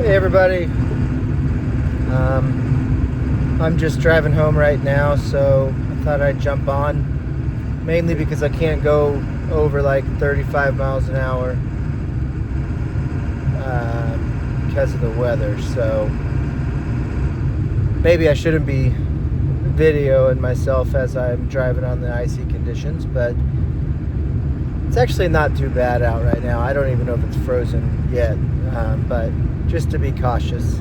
Hey everybody, I'm just driving home right now, so I thought I'd jump on, mainly because I can't go over like 35 miles an hour because of the weather, so maybe I shouldn't be videoing myself as I'm driving on the icy conditions, but it's actually not too bad out right now. I don't even know if it's frozen yet, but just to be cautious,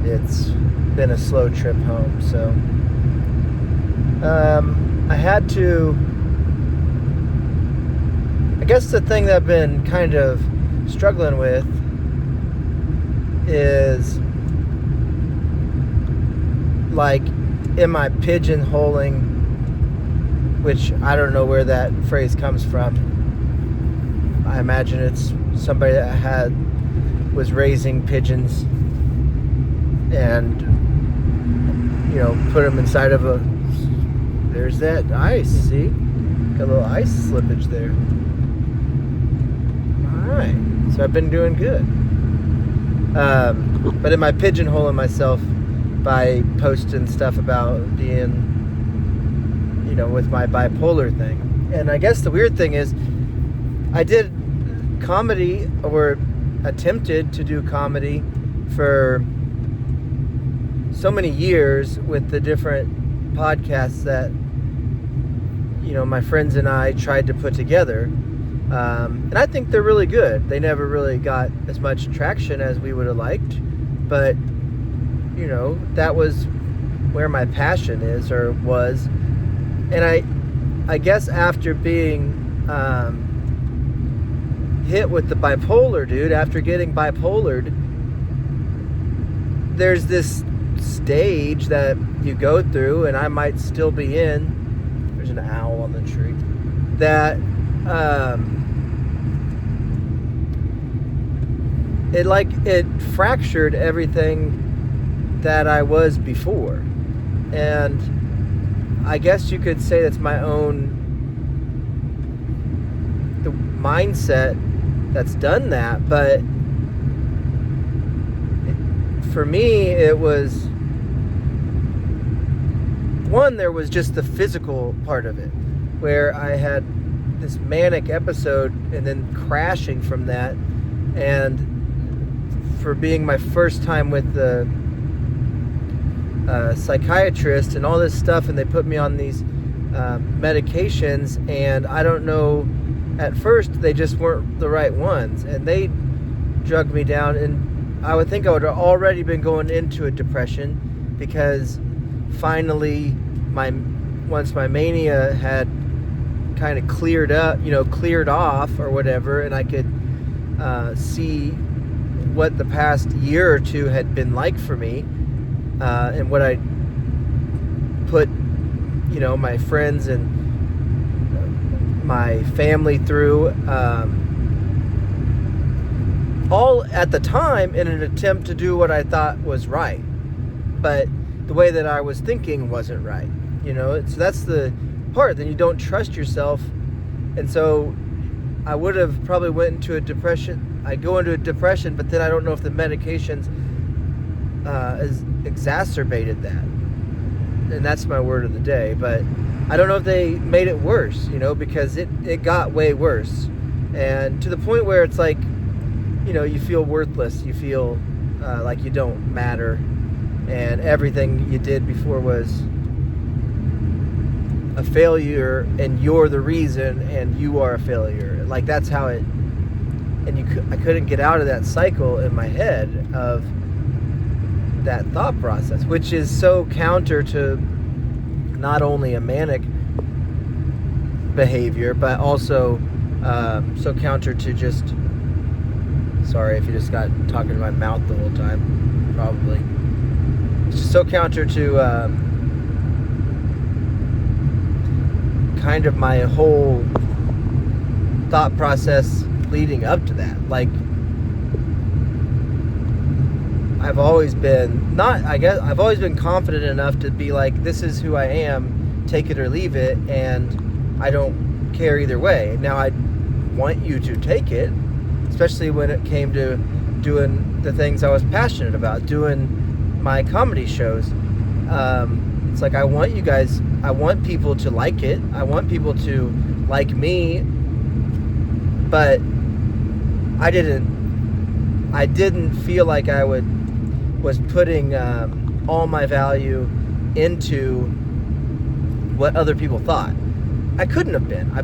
it's been a slow trip home. So I guess the thing that I've been kind of struggling with is, like, am I pigeonholing, which I don't know where that phrase comes from. I imagine it's somebody that was raising pigeons and, put them inside of there's that ice, see? Got a little ice slippage there. Alright, so I've been doing good. But am I pigeonholing myself by posting stuff about being, with my bipolar thing? And I guess the weird thing is, I did comedy, or attempted to do comedy, for so many years with the different podcasts that my friends and I tried to put together, and I think they're really good. They never really got as much traction as we would have liked, but that was where my passion is, or was. And I guess after being hit with the bipolar, dude, after getting bipolared, there's this stage that you go through, and I might still be in. There's an owl on the tree. That it fractured everything that I was before. And I guess you could say that's my own mindset that's done that. But for me, it was one, there was just the physical part of it, where I had this manic episode and then crashing from that. And for being my first time with the psychiatrist and all this stuff, and they put me on these medications, and I don't know, at first they just weren't the right ones, and they drugged me down, and I would think I would have already been going into a depression, because finally once my mania had kind of cleared off or whatever, and I could see what the past year or two had been like for me, and what I put my friends and my family through, all at the time in an attempt to do what I thought was right, but the way that I was thinking wasn't right. So that's the part. Then you don't trust yourself, and so I would have probably went into a depression. I go into a depression, but then I don't know if the medications has exacerbated that, and that's my word of the day. But I don't know if they made it worse, because it got way worse, and to the point where it's like, you feel worthless, you feel like you don't matter, and everything you did before was a failure, and you're the reason, and you are a failure. Like, that's how it. And I couldn't get out of that cycle in my head of that thought process, which is so counter to not only a manic behavior, but also so counter to just, sorry if you just got talking to my mouth the whole time, probably. It's just so counter to kind of my whole thought process leading up to that. Like, I've always been confident enough to be like, this is who I am, take it or leave it, and I don't care either way. Now, I want you to take it, especially when it came to doing the things I was passionate about, doing my comedy shows. It's like, I want people to like it. I want people to like me, but I didn't feel like I was putting all my value into what other people thought. I couldn't have been. I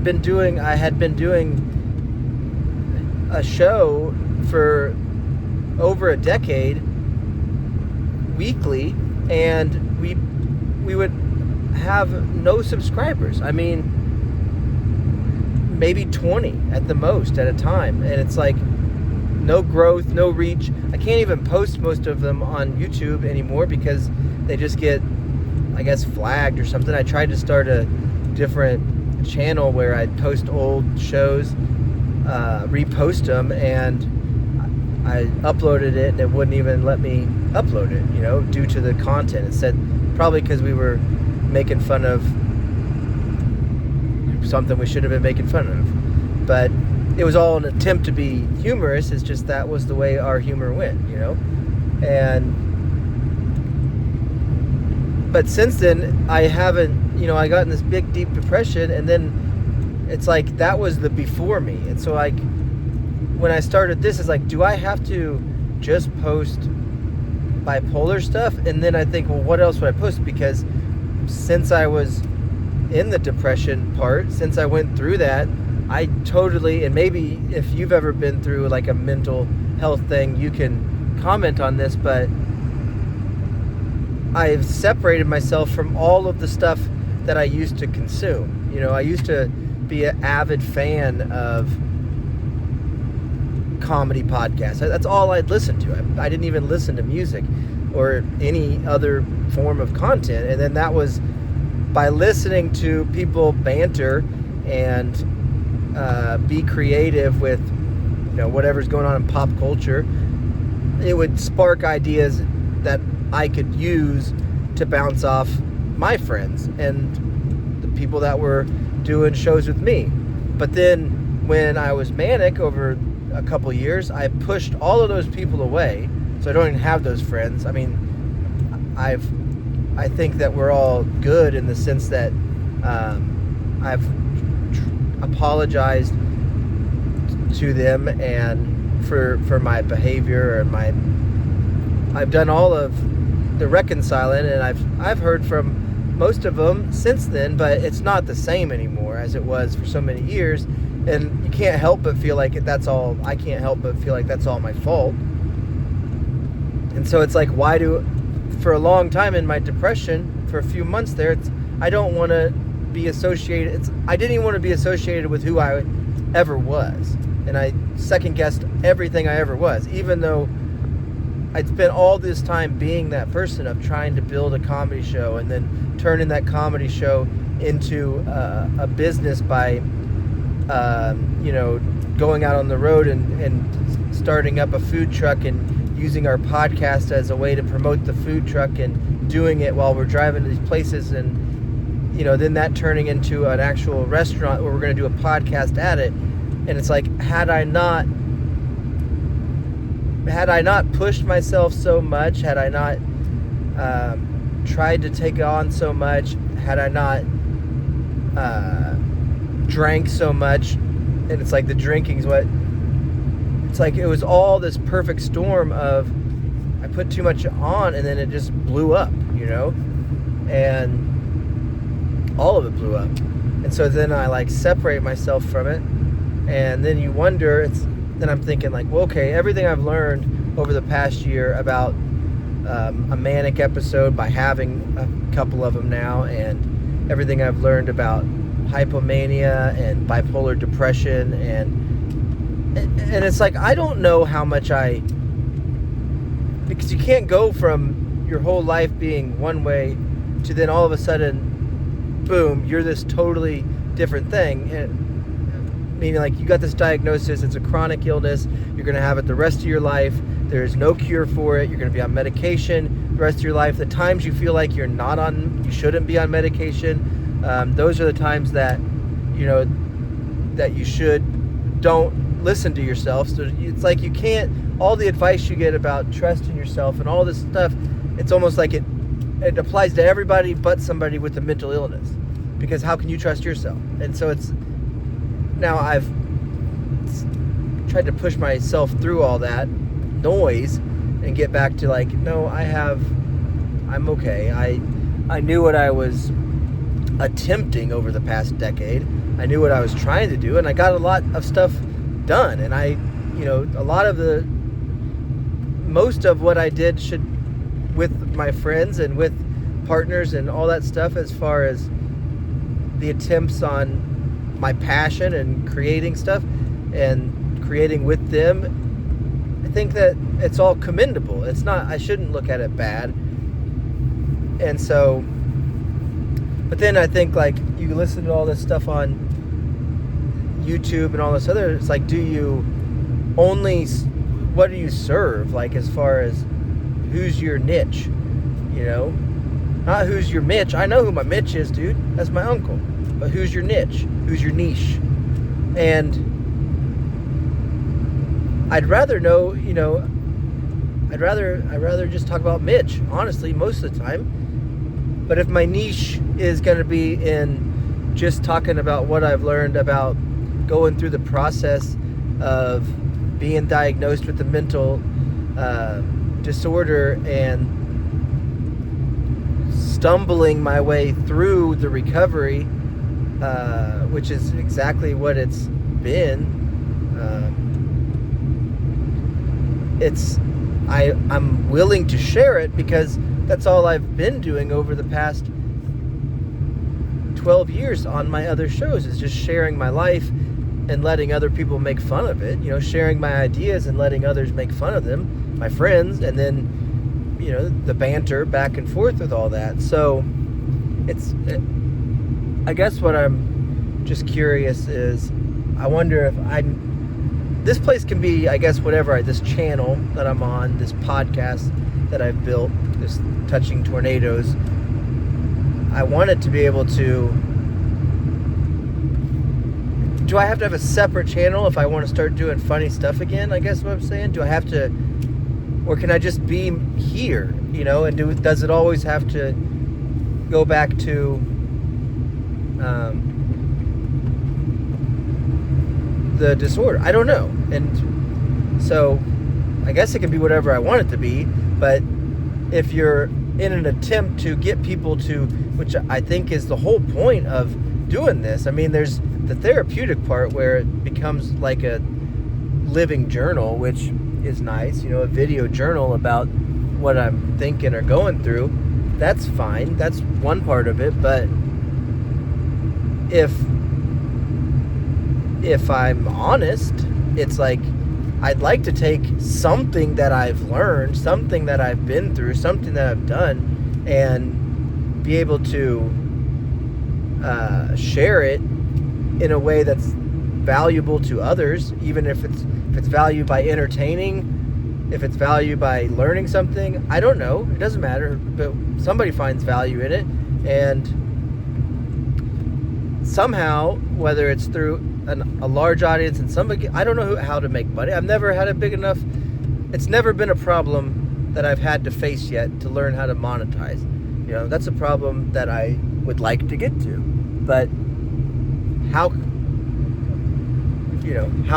had been doing a show for over a decade, weekly, and we would have no subscribers. I mean, maybe 20 at the most at a time. And it's like, no growth, no reach. I can't even post most of them on YouTube anymore because they just get, I guess, flagged or something. I tried to start a different channel where I'd post old shows, repost them, and I uploaded it and it wouldn't even let me upload it, due to the content. It said probably because we were making fun of something we should have been making fun of. But it was all an attempt to be humorous. It's just that was the way our humor went, But since then, I haven't, I got in this big, deep depression, and then it's like that was the before me. And so, like, when I started this, it's like, do I have to just post bipolar stuff? And then I think, well, what else would I post? Because since I was in the depression part, since I went through that, I totally, and maybe if you've ever been through like a mental health thing, you can comment on this, but I've separated myself from all of the stuff that I used to consume. I used to be an avid fan of comedy podcasts. That's all I'd listen to. I didn't even listen to music or any other form of content. And then that was by listening to people banter and be creative with whatever's going on in pop culture. It would spark ideas that I could use to bounce off my friends and the people that were doing shows with me. But then when I was manic over a couple years, I pushed all of those people away, so I don't even have those friends. I mean, I think that we're all good in the sense that I've apologized to them and for my behavior and I've done all of the reconciling, and I've heard from most of them since then, but it's not the same anymore as it was for so many years. And you can't help but feel like I can't help but feel like that's all my fault. And so it's like, for a long time in my depression, for a few months there, I don't want to be associated. I didn't even want to be associated with who I ever was. And I second guessed everything I ever was, even though I'd spent all this time being that person of trying to build a comedy show and then turning that comedy show into a business by going out on the road and starting up a food truck and using our podcast as a way to promote the food truck and doing it while we're driving to these places, and then that turning into an actual restaurant where we're going to do a podcast at it. And it's like, had I not pushed myself so much, had I not tried to take on so much, had I not drank so much, and it's like the drinking's what, it's like it was all this perfect storm of I put too much on and then it just blew up, and all of it blew up. And so then I like separate myself from it, and then you wonder, then I'm thinking like, well, okay, everything I've learned over the past year about a manic episode by having a couple of them now, and everything I've learned about hypomania and bipolar depression, and it's like, I don't know how much because you can't go from your whole life being one way to then all of a sudden, boom, you're this totally different thing. And meaning like you got this diagnosis, it's a chronic illness, you're going to have it the rest of your life, there's no cure for it, you're going to be on medication the rest of your life. The times you feel like you shouldn't be on medication, those are the times that that you don't listen to yourself. So it's like you can't, all the advice you get about trusting yourself and all this stuff, it's almost like it applies to everybody but somebody with a mental illness. Because how can you trust yourself? And so now I've tried to push myself through all that noise and get back to like, no, I'm okay. I knew what I was attempting over the past decade. I knew what I was trying to do, and I got a lot of stuff done. And most of what I did with my friends and with partners and all that stuff, as far as the attempts on my passion and creating stuff and creating with them, I think that it's all commendable. It's not, I shouldn't look at it bad. And so, but then I think, like, you listen to all this stuff on YouTube and all this other, it's like, what do you serve? Like, as far as who's your niche, not who's your Mitch. I know who my Mitch is, dude. That's my uncle. But who's your niche? Who's your niche? And I'd rather know, I'd rather just talk about Mitch, honestly, most of the time. But if my niche is going to be in just talking about what I've learned about going through the process of being diagnosed with a mental disorder and stumbling my way through the recovery, which is exactly what it's been, I'm willing to share it because that's all I've been doing over the past 12 years on my other shows, is just sharing my life and letting other people make fun of it, sharing my ideas and letting others make fun of them, my friends, and then, the banter back and forth with all that. So I guess what I'm just curious is, I wonder if this place can be, I guess, this channel that I'm on, this podcast that I've built, this Touching Tornadoes, I want it to be able to, do I have to have a separate channel if I want to start doing funny stuff again? I guess what I'm saying. Do I have to, or can I just be here, and does it always have to go back to the disorder? I don't know. And so I guess it can be whatever I want it to be, but if you're in an attempt to get people to, which I think is the whole point of doing this, I mean, there's the therapeutic part where it becomes like a living journal, which is nice, a video journal about what I'm thinking or going through. That's fine. That's one part of it. But if I'm honest, it's like, I'd like to take something that I've learned, something that I've been through, something that I've done, and be able to share it in a way that's valuable to others, even if it's valued by entertaining, if it's valued by learning something. I don't know. It doesn't matter. But somebody finds value in it, and somehow, whether it's through a large audience and somebody, I don't know how to make money. I've never had a big enough, it's never been a problem that I've had to face yet to learn how to monetize. That's a problem that I would like to get to. But how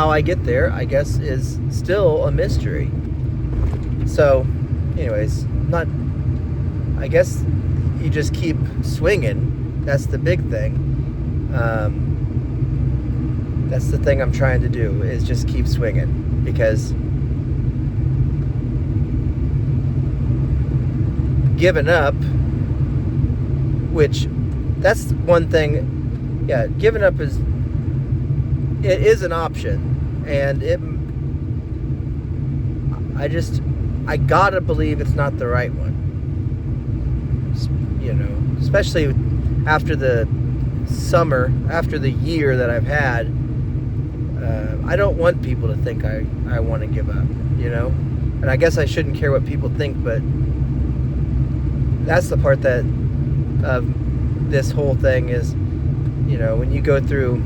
I get there, I guess, is still a mystery. So, anyways, I guess you just keep swinging. That's the big thing. That's the thing I'm trying to do, is just keep swinging, because giving up, which that's one thing, giving up is an option, and I gotta believe it's not the right one, especially after the summer, after the year that I've had. I don't want people to think I want to give up, and I guess I shouldn't care what people think, but that's the part that of this whole thing is, when you go through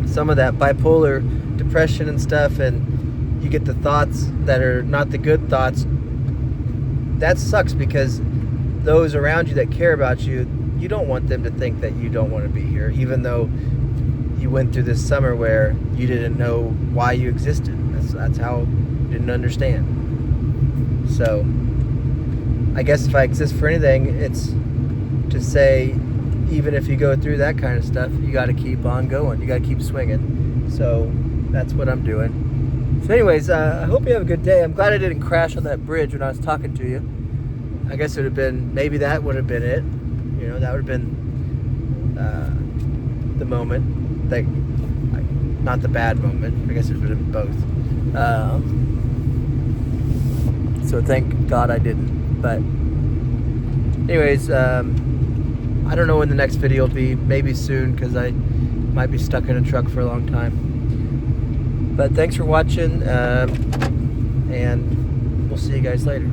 some of that bipolar depression and stuff, and you get the thoughts that are not the good thoughts, that sucks, because those around you that care about you, you don't want them to think that you don't want to be here, even though you went through this summer where you didn't know why you existed. That's how you didn't understand. So I guess if I exist for anything, it's to say, even if you go through that kind of stuff, you got to keep on going. You got to keep swinging. So that's what I'm doing. So anyways, I hope you have a good day. I'm glad I didn't crash on that bridge when I was talking to you. I guess it would have been, maybe that would have been it. You know, that would have been the moment. Like, not the bad moment. I guess it would have been both. So thank God I didn't. But anyways, I don't know when the next video will be. Maybe soon, because I might be stuck in a truck for a long time. But thanks for watching, and we'll see you guys later.